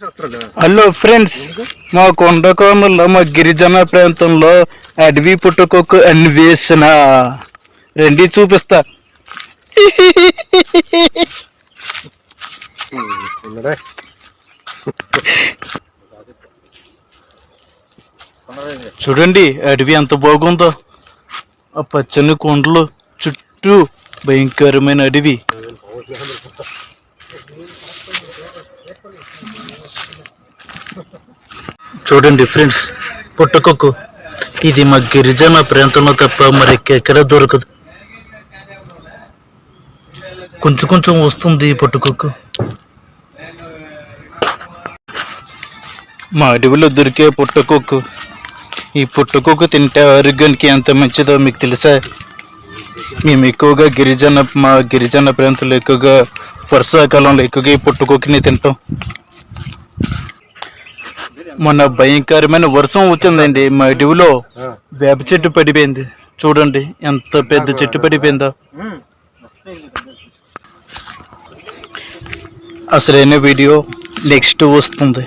Hello friends, మా కొండకోనలో మా గిరిజన ప్రాంతంలో అడవి పుట్టుకొక్కు అన్వేషణ రండి చూపిస్తా. చూడండి అడవి ఎంత బాగుందో. ఆ పచ్చని కొండలు చుట్టూ భయంకరమైన అడవి. చూడండి ఫ్రెండ్స్, పుట్టకొక్కు ఇది మా గిరిజన ప్రాంతంలో తప్ప మరెక్కడ దొరకదు. కొంచెం కొంచెం వస్తుంది ఈ పుట్టకొక్కు. మా అడవిలో దొరికే పుట్టకొక్కు. ఈ పుట్టకొక్కు తింటే ఆరోగ్యానికి ఎంత మంచిదో మీకు తెలుసా? మేము ఎక్కువగా మా గిరిజన ప్రాంతంలో ఎక్కువగా వర్షాకాలంలో ఎక్కువగా ఈ పుట్టకొక్కుని తింటాం. మొన్న భయంకరమైన వర్షం వచ్చిందండి. మా అడవిలో వేప చెట్టు పడిపోయింది. చూడండి ఎంత పెద్ద చెట్టు పడిపోయిందో. అసలైన వీడియో నెక్స్ట్ వస్తుంది.